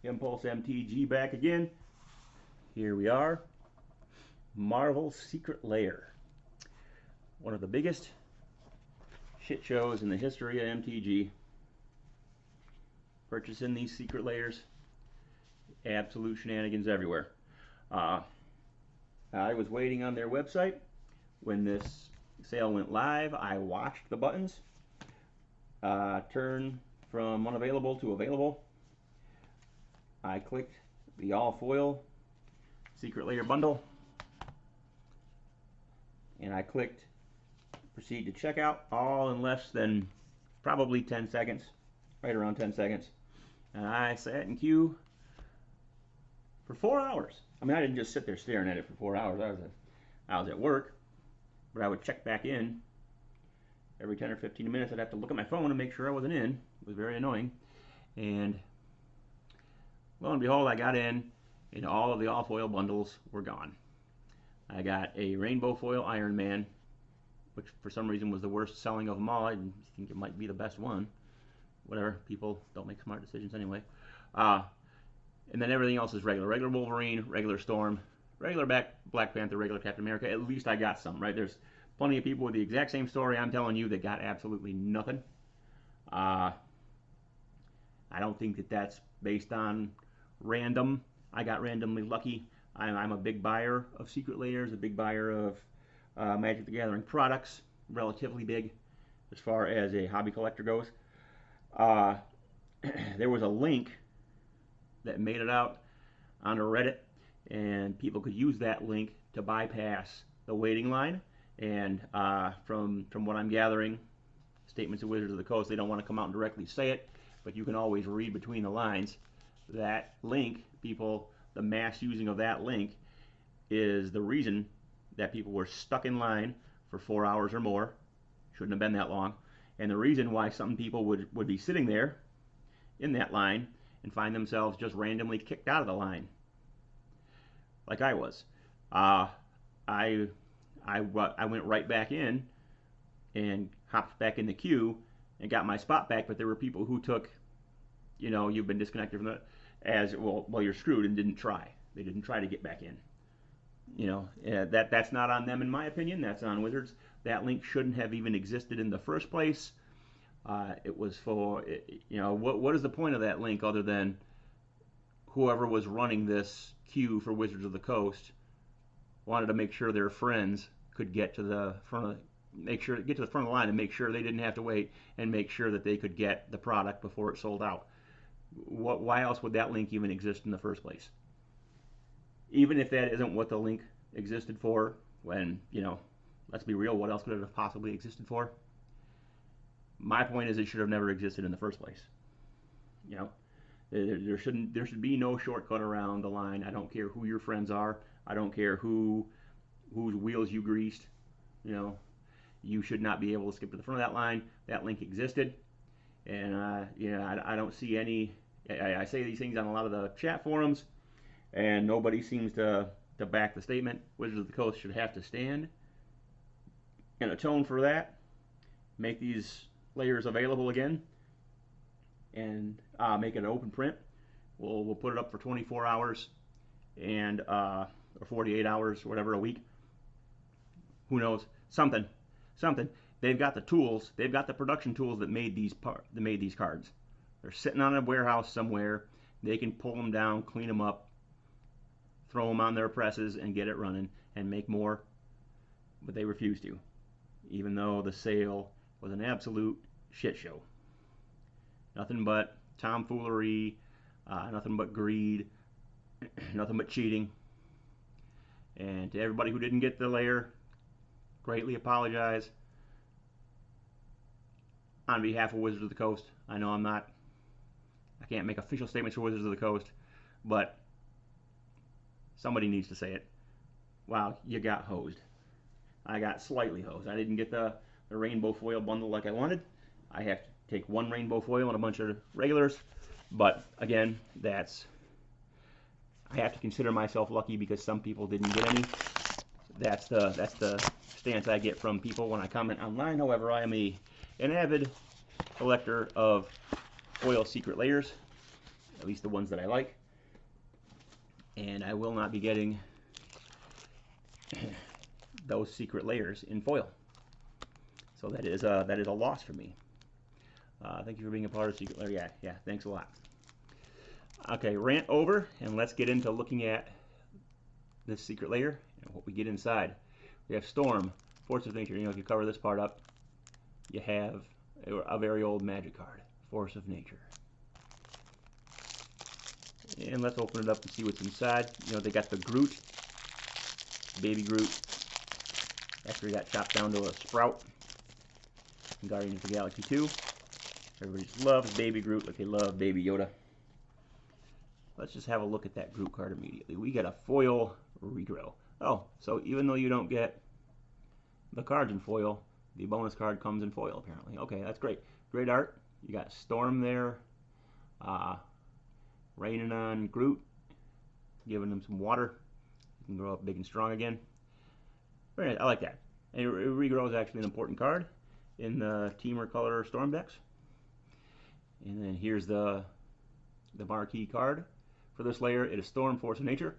Impulse MTG back again. Here we are. Marvel's Secret Lair. One of the biggest shit shows in the history of MTG. Purchasing these secret lairs. Absolute shenanigans everywhere. I was waiting on their website. When this sale went live, I watched the buttons turn from unavailable to available. I clicked the all foil secret layer bundle and I clicked proceed to checkout, all in less than probably 10 seconds, right around 10 seconds. And I sat in queue for 4 hours. I mean, I didn't just sit there staring at it for 4 hours. I was at work, but I would check back in every 10 or 15 minutes. I'd have to look at my phone and make sure I wasn't in. It was very annoying. And lo and behold, I got in, and all of the all foil bundles were gone. I got a rainbow foil Iron Man, which for some reason was the worst selling of them all. I think it might be the best one. Whatever, people don't make smart decisions anyway. And then everything else is regular. Regular Wolverine, regular Storm, regular Black Panther, regular Captain America. At least I got some, right? There's plenty of people with the exact same story I'm telling you that got absolutely nothing. I don't think that that's based on random. I got randomly lucky. I'm a big buyer of secret lairs, a big buyer of Magic the Gathering products, relatively big as far as a hobby collector goes. There was a link that made it out onto Reddit, and people could use that link to bypass the waiting line. And from what I'm gathering, Statements of Wizards of the Coast, they don't want to come out and directly say it, but you can always read between the lines. That link, the mass using of that link is the reason that people were stuck in line for 4 hours or more. Shouldn't have been that long. And the reason why some people would be sitting there in that line and find themselves just randomly kicked out of the line, like I was. I went right back in and hopped back in the queue and got my spot back, but there were people who took, you've been disconnected from the, as well, you're screwed, and didn't try. They didn't try to get back in. That's not on them in my opinion. That's on Wizards. That link shouldn't have even existed in the first place. It was for, what is the point of that link other than whoever was running this queue for Wizards of the Coast wanted to make sure their friends could get to the front of the line and make sure they didn't have to wait, and make sure that they could get the product before it sold out. Why else would that link even exist in the first place? Even if that isn't what the link existed for, when, let's be real, what else could it have possibly existed for? My point is it should have never existed in the first place. There should be no shortcut around the line. I don't care who your friends are. I don't care whose wheels you greased. You should not be able to skip to the front of that line. That link existed, and I don't see any. I say these things on a lot of the chat forums, and nobody seems to back the statement. Wizards of the Coast should have to stand and atone for that. Make these layers available again, and make it an open print. We'll put it up for 24 hours and or 48 hours, whatever, a week. Who knows? Something. They've got the tools. They've got the production tools that made these cards. They're sitting on a warehouse somewhere. They can pull them down, clean them up, throw them on their presses, and get it running and make more. But they refuse to, even though the sale was an absolute shit show. Nothing but tomfoolery, nothing but greed, nothing but cheating. And to everybody who didn't get the layer, greatly apologize on behalf of Wizards of the Coast. I know I can't make official statements for Wizards of the Coast, but somebody needs to say it. Wow, you got hosed. I got slightly hosed. I didn't get the rainbow foil bundle like I wanted. I have to take one rainbow foil and a bunch of regulars, but again, I have to consider myself lucky because some people didn't get any. That's the stance I get from people when I comment online. However, I am an avid collector of foil secret layers, at least the ones that I like. And I will not be getting those secret Lairs in foil. So that is a loss for me. Thank you for being a part of Secret Lair. Yeah, thanks a lot. Okay, rant over, and let's get into looking at this Secret Lair and what we get inside. We have Storm, Force of Nature. You know, if you cover this part up, you have a very old magic card, Force of Nature. And let's open it up and see what's inside. You know, they got the Groot, Baby Groot. Actually got chopped down to a sprout in Guardians of the Galaxy 2. Everybody just loves Baby Groot like they love Baby Yoda. Let's just have a look at that Groot card immediately. We got a foil regrow. Oh, so even though you don't get the cards in foil, the bonus card comes in foil apparently. Okay, that's great. Great art. You got Storm there, raining on Groot, giving him some water. He can grow up big and strong again. Very nice. I like that. And regrow is actually an important card in the Teamer Color Storm decks. And then here's the marquee card for this layer. It is Storm, Force of Nature.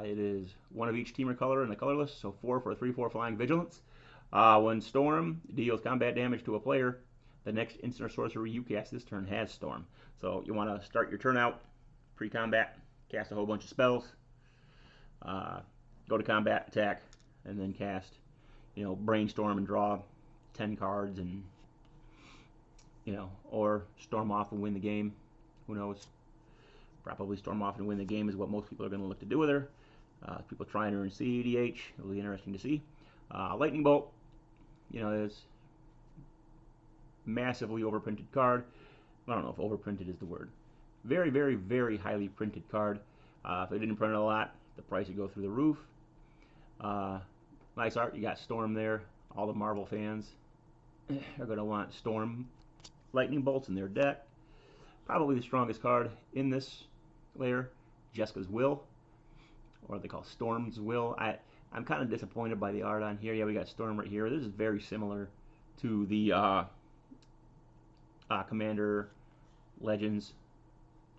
It is one of each Teamer color in the colorless, so 4 for a 3/4 flying vigilance. When Storm deals combat damage to a player, the next instant or sorcery you cast this turn has Storm. So you want to start your turn out pre-combat, cast a whole bunch of spells, go to combat, attack, and then cast, you know, Brainstorm and draw 10 cards, and you know, or storm off and win the game. Who knows? Probably storm off and win the game is what most people are going to look to do with her. People trying her in CEDH, it'll be interesting to see. Lightning Bolt, you know, is massively overprinted card. I don't know if overprinted is the word. Very, very, very highly printed card. If they didn't print it a lot, the price would go through the roof. Nice art. You got Storm there. All the Marvel fans are going to want Storm Lightning Bolts in their deck. Probably the strongest card in this layer, Jessica's Will, or they call Storm's Will. I'm kind of disappointed by the art on here. Yeah, we got Storm right here. This is very similar to the Commander Legends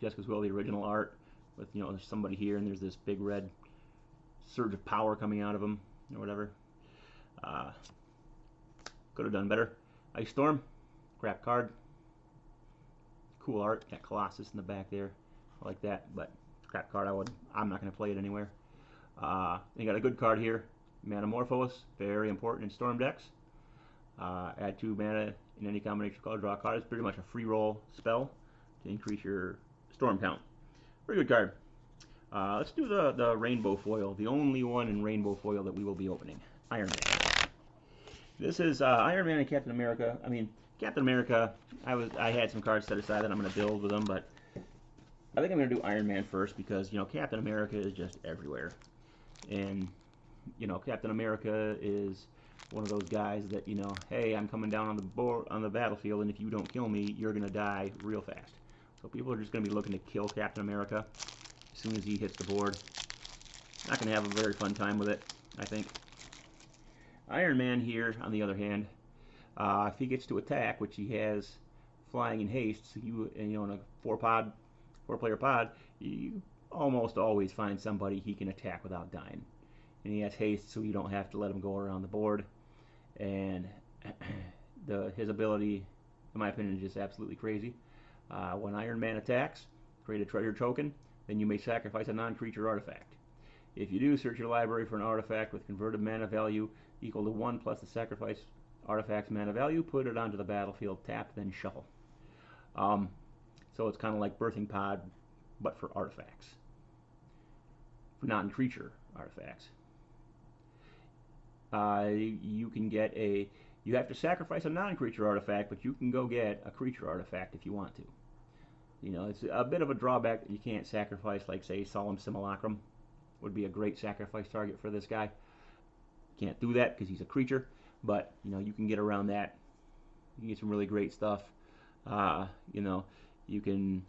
Jessica's Will, the original art, with, you know, there's somebody here and there's this big red surge of power coming out of him or whatever. Could have done better. Ice Storm, crap card. Cool art. Got Colossus in the back there. I like that, but crap card. I'm not going to play it anywhere. You got a good card here, Manamorphose, very important in Storm decks. Add 2 mana in any combination of color, draw a card. It's pretty much a free roll spell to increase your Storm count. Very good card. Let's do the rainbow foil, the only one in rainbow foil that we will be opening. Iron Man. This is Iron Man and Captain America. I mean, Captain America, I had some cards set aside that I'm going to build with them, but I think I'm going to do Iron Man first because, you know, Captain America is just everywhere. And, you know, Captain America is one of those guys that, you know, hey, I'm coming down on the battlefield, and if you don't kill me, you're going to die real fast. So people are just going to be looking to kill Captain America as soon as he hits the board. Not going to have a very fun time with it, I think. Iron Man here, on the other hand, if he gets to attack, which he has flying and haste, so you know, in a 4-player pod, you almost always find somebody he can attack without dying. And he has haste, so you don't have to let him go around the board. And his ability, in my opinion, is just absolutely crazy. When Iron Man attacks, create a treasure token, then you may sacrifice a non-creature artifact. If you do, search your library for an artifact with converted mana value equal to 1 plus the sacrifice artifact's mana value, put it onto the battlefield, tap, then shuffle. So it's kind of like Birthing Pod, but for artifacts. For non-creature artifacts. You can get you have to sacrifice a non-creature artifact, but you can go get a creature artifact if you want to. You know, it's a bit of a drawback that you can't sacrifice, like, say, Solemn Simulacrum would be a great sacrifice target for this guy. Can't do that because he's a creature, but, you know, you can get around that. You can get some really great stuff. You know, you can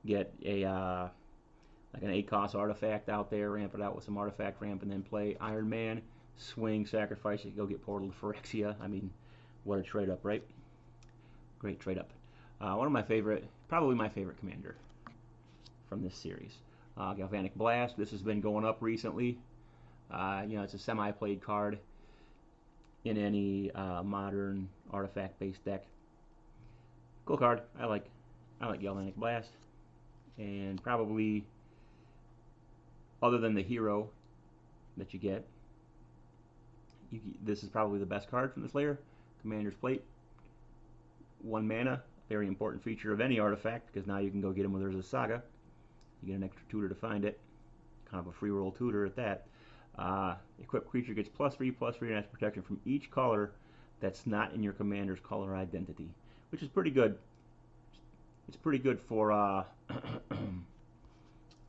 get like an 8-cost artifact out there, ramp it out with some artifact ramp, and then play Iron Man, swing, sacrifice it, go get Portal to Phyrexia. I mean, what a trade up, right? Great trade up. One of my favorite Probably my favorite commander from this series. Galvanic Blast. This has been going up recently. It's a semi-played card in any modern artifact-based deck. Cool card. I like Galvanic Blast, and probably other than the hero that you get, this is probably the best card from this layer. Commander's Plate. 1 mana, very important feature of any artifact, because now you can go get them when there's a saga. You get an extra tutor to find it. Kind of a free roll tutor at that. Equipped creature gets +3/+3 and has protection from each color that's not in your commander's color identity, which is pretty good. It's pretty good for an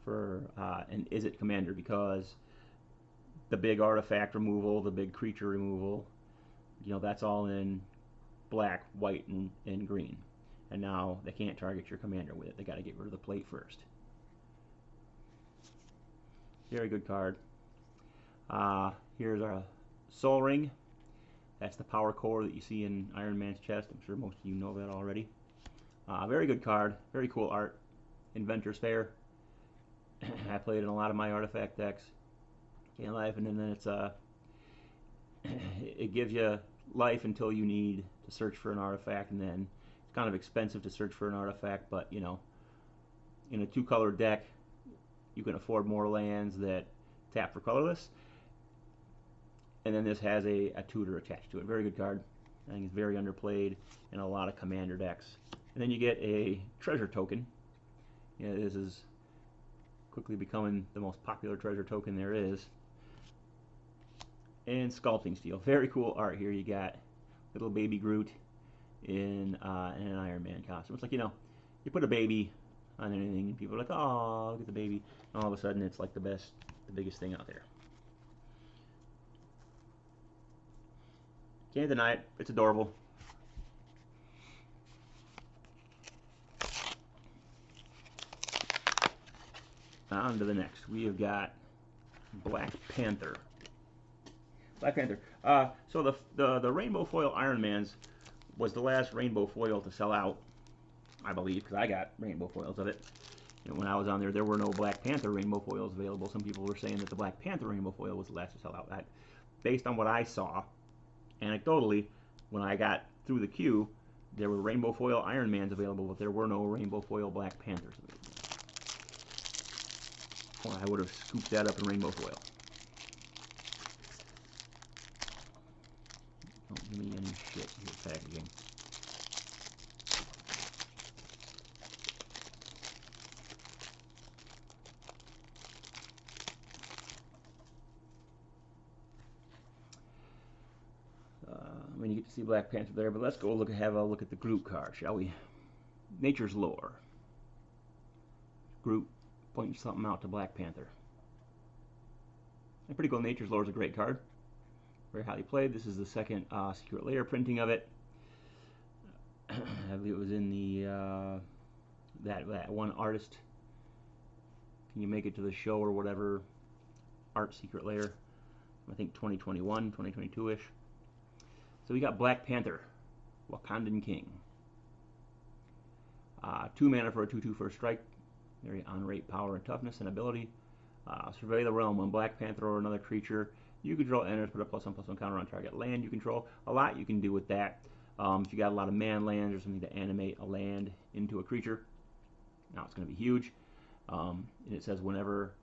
Izzet commander, because the big artifact removal, the big creature removal, that's all in black, white, and green. And now they can't target your commander with it. They got to get rid of the plate first. Very good card. Here's our Soul Ring. That's the power core that you see in Iron Man's chest. I'm sure most of you know that already. Very good card. Very cool art. Inventor's Fair. I played it in a lot of my artifact decks. Gain life, and then it gives you life until you need to search for an artifact, and then it's kind of expensive to search for an artifact, but in a 2-color deck you can afford more lands that tap for colorless. And then this has a tutor attached to it. Very good card. I think it's very underplayed in a lot of commander decks. And then you get a treasure token. This is quickly becoming the most popular treasure token there is. And Sculpting Steel. Very cool art here. You got little baby Groot in an Iron Man costume. It's like, you put a baby on anything and people are like, oh, look at the baby. And all of a sudden it's like the biggest thing out there. Can't deny it. It's adorable. On to the next. We have got Black Panther. Black Panther. So the Rainbow Foil Iron Man's was the last Rainbow Foil to sell out, I believe, because I got Rainbow Foils of it. When I was on there were no Black Panther Rainbow Foils available. Some people were saying that the Black Panther Rainbow Foil was the last to sell out. Based on what I saw, anecdotally, when I got through the queue, there were Rainbow Foil Iron Mans available, but there were no Rainbow Foil Black Panthers available. Or I would have scooped that up in Rainbow Foil. Don't give me any shit here, packaging. I mean, you get to see Black Panther there, but let's go have a look at the Groot card, shall we? Nature's Lore. Groot pointing something out to Black Panther. And pretty cool. Nature's Lore is a great card. Very highly played. This is the second Secret Lair printing of it. I believe it was in the that one artist. Can you make it to the show or whatever? Art Secret Lair. I think 2021, 2022-ish. So we got Black Panther, Wakandan King. 2 mana for a 2/2 first strike. Very on-rate power and toughness and ability. Survey the realm. When Black Panther or another creature you control enters, put a +1/+1 counter on target land you control. A lot you can do with that. If you got a lot of man lands or something to animate a land into a creature, now it's going to be huge. And it says whenever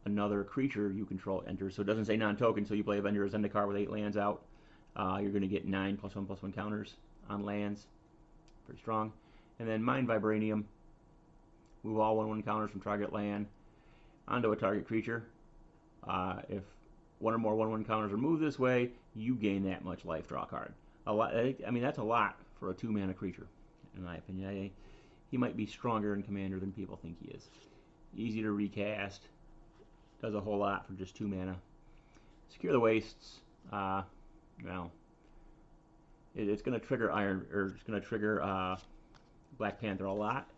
another creature you control enters, so it doesn't say non-token, so you play Avenger or Zendikar with 8 lands out, you're going to get 9 +1/+1 counters on lands. Pretty strong. And then Mind Vibranium. Move all 1/1 counters from target land onto a target creature. If one or more 1/1 counters are moved this way, you gain that much life. Draw a card. A lot. I mean, that's a lot for a 2-mana creature, in my opinion. He might be stronger in Commander than people think he is. Easy to recast. Does a whole lot for just 2 mana. Secure the Wastes. Well, it's going to trigger it's going to trigger Black Panther a lot.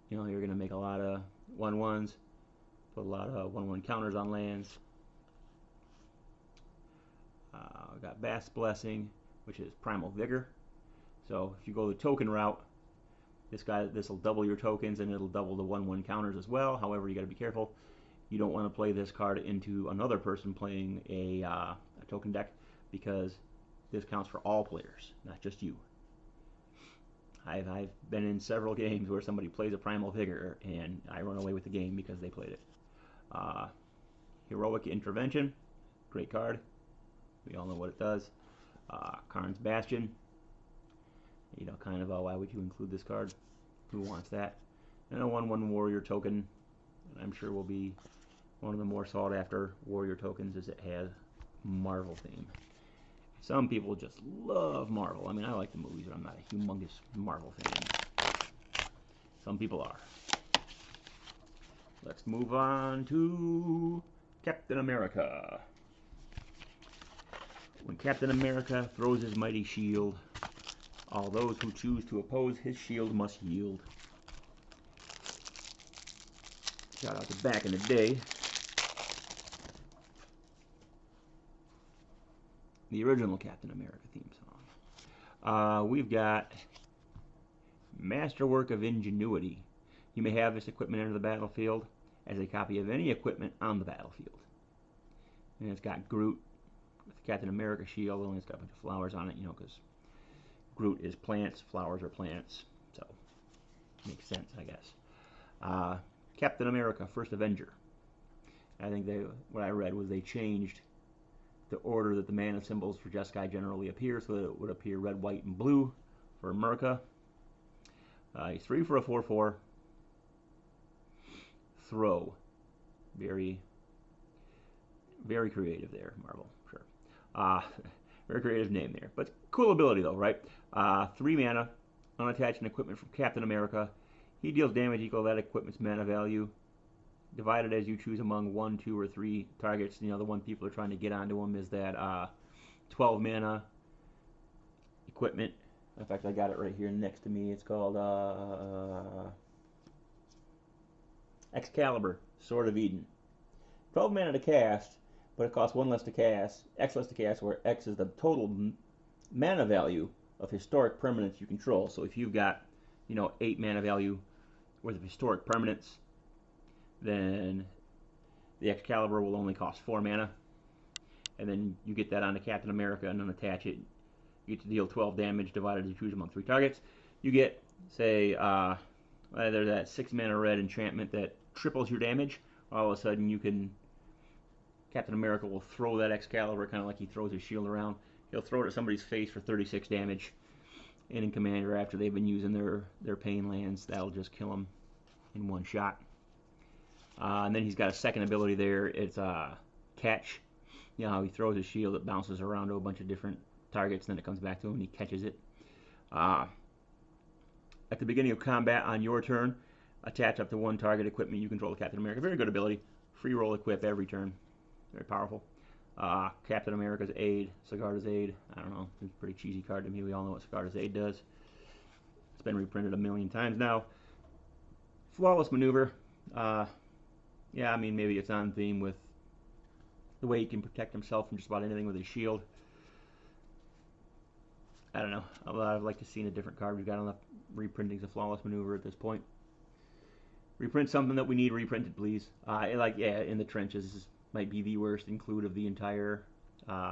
You're going to make a lot of 1/1s, put a lot of 1/1 counters on lands. We've got Vast Blessing, which is Primal Vigor. So if you go the token route, This will double your tokens, and it'll double the 1/1 counters as well. However, you got to be careful. You don't want to play this card into another person playing a token deck, because this counts for all players, not just you. I've been in several games where somebody plays a Primal Vigor and I run away with the game because they played it. Heroic Intervention, great card. We all know what it does. Karn's Bastion. You know, kind of, why would you include this card? Who wants that? And a 1/1 Warrior token, I'm sure will be one of the more sought after Warrior tokens, as it has Marvel theme. Some people just love Marvel. I mean, I like the movies, but I'm not a humongous Marvel fan. Some people are. Let's move on to Captain America. When Captain America throws his mighty shield, all those who choose to oppose his shield must yield. Shout out to back in the day. The original Captain America theme song. We've got Masterwork of Ingenuity. You may have this equipment enter the battlefield as a copy of any equipment on the battlefield. And it's got Groot with the Captain America shield, only it's got a bunch of flowers on it, you know, because Groot is plants, flowers are plants, so makes sense, I guess. Captain America, First Avenger. I think what I read was they changed the order that the mana symbols for Jeskai generally appear, so that it would appear red, white, and blue for America. He's 3 for a 4/4. Throw. Very, very creative there, Marvel. Sure. Very creative name there. But cool ability, though, right? 3 mana, unattached an equipment from Captain America. He deals damage equal to that equipment's mana value, divided as you choose among 1, 2, or 3 targets. You know, the one people are trying to get onto him is that 12 mana equipment. In fact, I got it right here next to me. It's called Excalibur, Sword of Eden. 12 mana to cast, but it costs 1 less to cast, X less to cast, where X is the total mana value of historic permanents you control. So if you've got, you know, 8 mana value worth of historic permanents, then the Excalibur will only cost 4 mana. And then you get that onto Captain America and unattach it. You get to deal 12 damage divided as you choose among 3 targets. You get, say, there's that 6 mana red enchantment that triples your damage. All of a sudden you can, Captain America will throw that Excalibur kind of like he throws his shield around. He'll throw it at somebody's face for 36 damage. And in Commander, after they've been using their pain lands, that'll just kill them in one shot. And then he's got a second ability there. It's Catch. You know how he throws his shield, it bounces around to a bunch of different targets, and then it comes back to him and he catches it. At the beginning of combat on your turn, attach up to 1 target equipment you control to Captain America. Very good ability. Free roll equip every turn. Very powerful. Captain America's Aid, Sigarda's Aid. I don't know. It's a pretty cheesy card to me. We all know what Sigarda's Aid does. It's been reprinted a million times now. Flawless Maneuver. Yeah, I mean, maybe it's on theme with the way he can protect himself from just about anything with his shield. I don't know. I'd like to see a different card. We've got enough reprintings of Flawless Maneuver at this point. Reprint something that we need reprinted, please. In the Trenches. This might be the worst include of the entire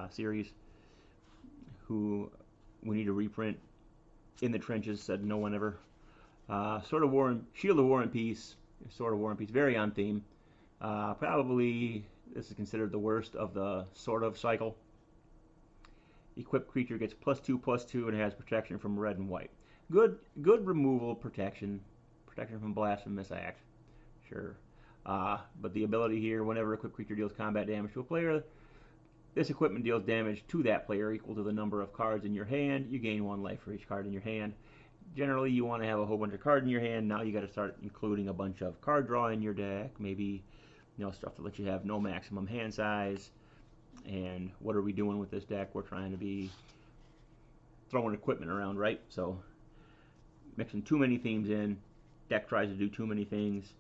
series. Who we need to reprint. In the Trenches, said no one ever. Shield of War and Peace. Sword of War and Peace. Very on theme. Probably this is considered the worst of the sort of cycle. Equipped creature gets +2/+2 and has protection from red and white. Good removal protection. Protection from blasphemous act. Sure. But the ability here, whenever a equipped creature deals combat damage to a player, this equipment deals damage to that player equal to the number of cards in your hand. You gain 1 life for each card in your hand. Generally, you want to have a whole bunch of cards in your hand. Now you got to start including a bunch of card draw in your deck. Maybe, you know, stuff to let you have no maximum hand size. And what are we doing with this deck? We're trying to be throwing equipment around, right? So mixing too many themes in. Deck tries to do too many things.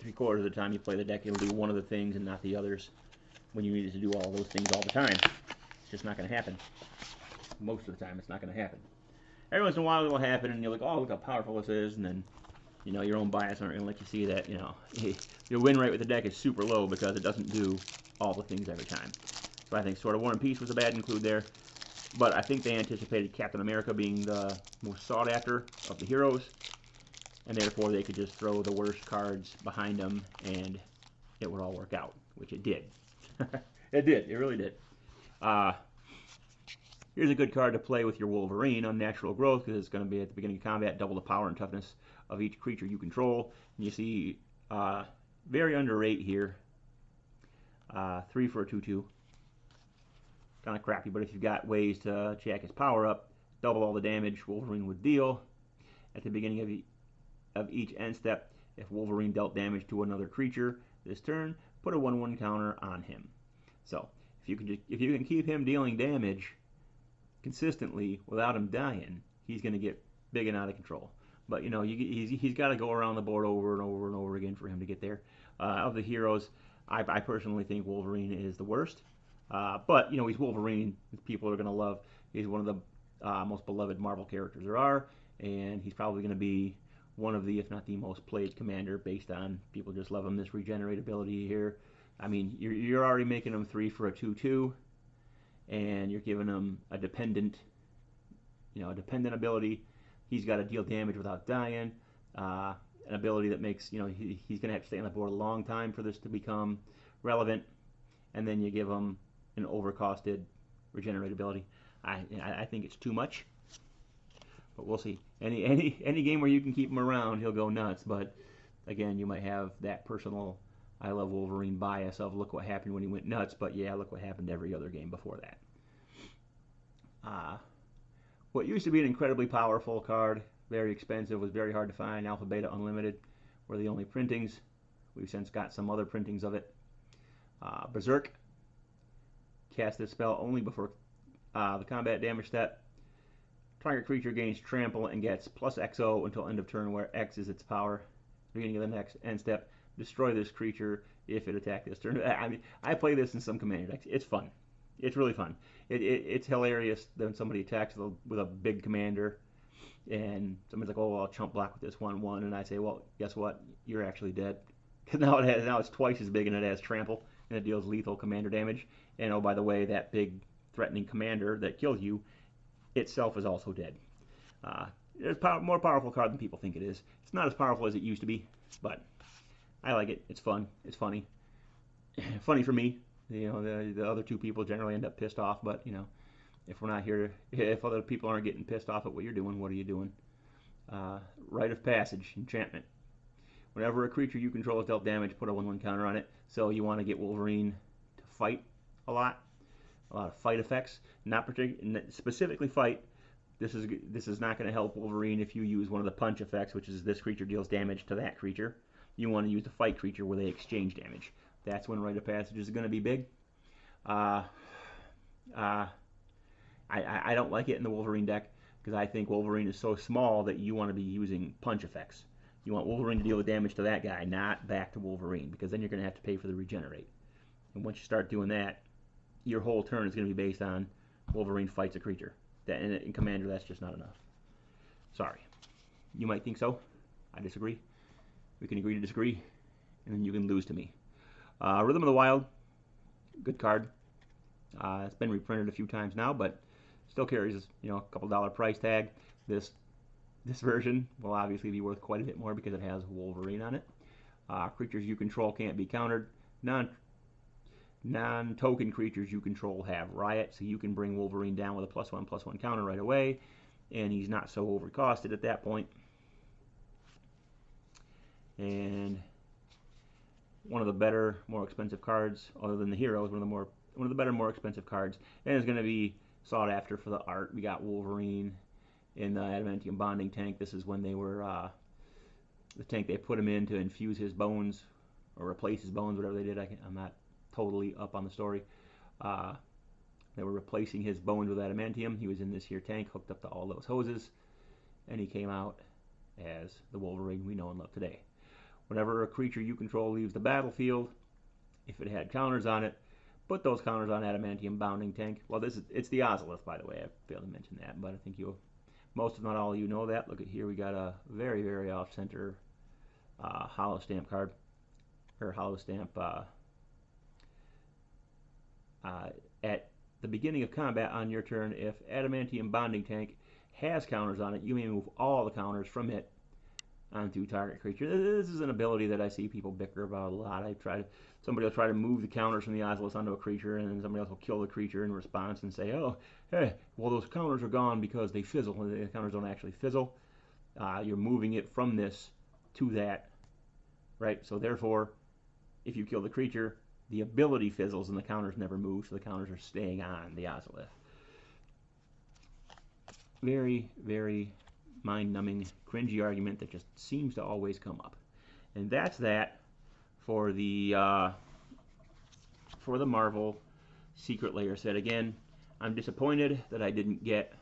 3/4 of the time you play the deck, it'll do one of the things and not the others. When you need it to do all those things all the time, it's just not going to happen. Most of the time, it's not going to happen. every once in a while it'll happen, and you're like, oh, look how powerful this is, and then your own bias aren't going to let you see that. Your win rate with the deck is super low because it doesn't do all the things every time. So I think Sword of War and Peace was a bad include there. But I think they anticipated Captain America being the most sought after of the heroes, and therefore they could just throw the worst cards behind them and it would all work out, which it did. It did. It really did. Here's a good card to play with your Wolverine, Unnatural Growth, because it's going to be at the beginning of combat, double the power and toughness of each creature you control. And you see very underrate here. 3 for a 2/2. Kind of crappy, but if you've got ways to jack his power up, double all the damage Wolverine would deal. At the beginning of each end step, if Wolverine dealt damage to another creature this turn, put a 1/1 counter on him. So if you can keep him dealing damage consistently without him dying, he's going to get big and out of control. But he's got to go around the board over and over and over again for him to get there. Of the heroes, I personally think Wolverine is the worst. But he's Wolverine. People are going to love. He's one of the most beloved Marvel characters there are, and he's probably going to be one of the, if not the most played commander, based on people just love him. This regenerate ability here. I mean, you're already making him 3 for a 2/2. And you're giving him a dependent ability. He's got to deal damage without dying. An ability that makes, he's going to have to stay on the board a long time for this to become relevant. And then you give him an overcosted regenerate ability. I think it's too much, but we'll see. Any game where you can keep him around, he'll go nuts. But again, you might have that personal I love Wolverine bias of look what happened when he went nuts, but yeah, look what happened every other game before that. What used to be an incredibly powerful card, very expensive, was very hard to find. Alpha Beta Unlimited were the only printings. We've since got some other printings of it. Berserk. Cast this spell only before the combat damage step. Target creature gains trample and gets plus XO until end of turn, where X is its power. Beginning of the next end step, destroy this creature if it attacked this turn. I mean, I play this in some commander decks. It's fun. It's really fun. It's hilarious when somebody attacks with a big commander, and somebody's like, "Oh, I'll chump block with this 1/1," and I say, "Well, guess what? You're actually dead, because now it's twice as big and it has trample and it deals lethal commander damage. And oh, by the way, that big threatening commander that kills you itself is also dead." It's more powerful card than people think it is. It's not as powerful as it used to be, but I like it. It's fun. It's funny. Funny for me. The other two people generally end up pissed off, but if we're not here, if other people aren't getting pissed off at what you're doing, what are you doing? Rite of Passage, enchantment. Whenever a creature you control is dealt damage, put a 1/1 counter on it. So you want to get Wolverine to fight a lot of fight effects, not specifically fight. This is not going to help Wolverine if you use one of the punch effects, which is this creature deals damage to that creature. You want to use the fight creature where they exchange damage. That's when Rite of Passage is going to be big. I don't like it in the Wolverine deck because I think Wolverine is so small that you want to be using punch effects. You want Wolverine to deal with damage to that guy, not back to Wolverine, because then you're going to have to pay for the regenerate. And once you start doing that, your whole turn is going to be based on Wolverine fights a creature. In Commander, that's just not enough. Sorry. You might think so. I disagree. We can agree to disagree, and then you can lose to me. Rhythm of the Wild, good card. It's been reprinted a few times now, but still carries a couple dollar price tag. This version will obviously be worth quite a bit more because it has Wolverine on it. Creatures you control can't be countered. Non-token creatures you control have Riot, so you can bring Wolverine down with a +1/+1 counter right away, and he's not so overcosted at that point. And one of the better, more expensive cards, other than the heroes, one of the better, more expensive cards, and it's going to be sought after for the art. We got Wolverine in the Adamantium Bonding tank. This is when they were the tank they put him in to infuse his bones or replace his bones, whatever they did. I'm not totally up on the story. They were replacing his bones with adamantium. He was in this here tank, hooked up to all those hoses, and he came out as the Wolverine we know and love today. Whenever a creature you control leaves the battlefield, if it had counters on it, put those counters on Adamantium Bounding Tank. Well, it's the Ozolith, by the way. I failed to mention that, but I think Most if not all of you know that. Look at here, we got a very, very off-center hollow stamp card, or hollow stamp at the beginning of combat on your turn. If Adamantium Bonding Tank has counters on it, you may move all the counters from it onto target creature. This is an ability that I see people bicker about a lot. Somebody will try to move the counters from the Ozolus onto a creature, and then somebody else will kill the creature in response and say, oh, hey, well, those counters are gone because they fizzle. The counters don't actually fizzle. You're moving it from this to that, right? So therefore, if you kill the creature, the ability fizzles and the counters never move, so the counters are staying on the Ozolith. Very, very mind-numbing, cringy argument that just seems to always come up. And that's that for the Marvel Secret Lair set. Again, I'm disappointed that I didn't get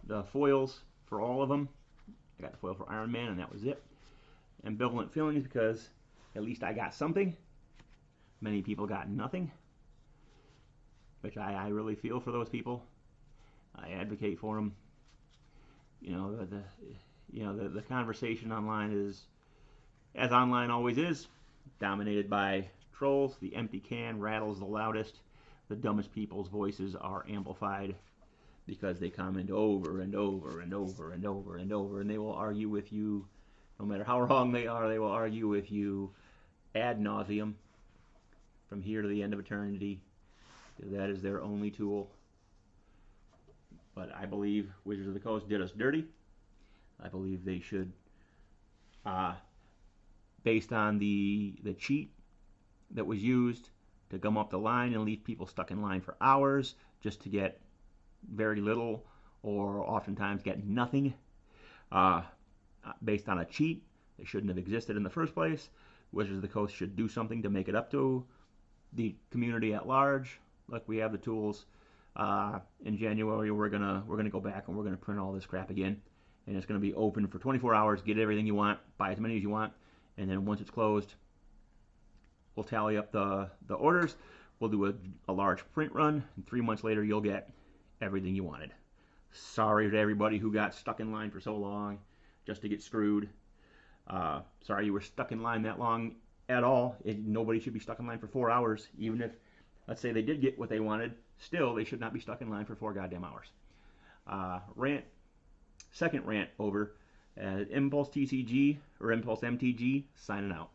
the foils for all of them. I got the foil for Iron Man, and that was it. Ambivalent feelings because at least I got something. Many people got nothing, which I really feel for those people. I advocate for them. You know, the conversation online is, as online always is, dominated by trolls. The empty can rattles the loudest. The dumbest people's voices are amplified because they comment over and over and over and over and over, and they will argue with you, no matter how wrong they are, they will argue with you ad nauseum from here to the end of eternity. That is their only tool. But I believe Wizards of the Coast did us dirty. I believe they should, based on the cheat that was used to gum up the line and leave people stuck in line for hours just to get very little or oftentimes get nothing, based on a cheat that shouldn't have existed in the first place. Wizards of the Coast should do something to make it up to the community at large. Like, we have the tools. In January, we're gonna go back and we're gonna print all this crap again, and it's gonna be open for 24 hours. Get everything you want, buy as many as you want, and then once it's closed, we'll tally up the orders. We'll do a large print run, and 3 months later, you'll get everything you wanted. Sorry to everybody who got stuck in line for so long just to get screwed. Sorry you were stuck in line that long at all. Nobody should be stuck in line for 4 hours, even if, let's say, they did get what they wanted. Still, they should not be stuck in line for 4 goddamn hours. Second rant over. Impulse TCG, or Impulse MTG, signing out.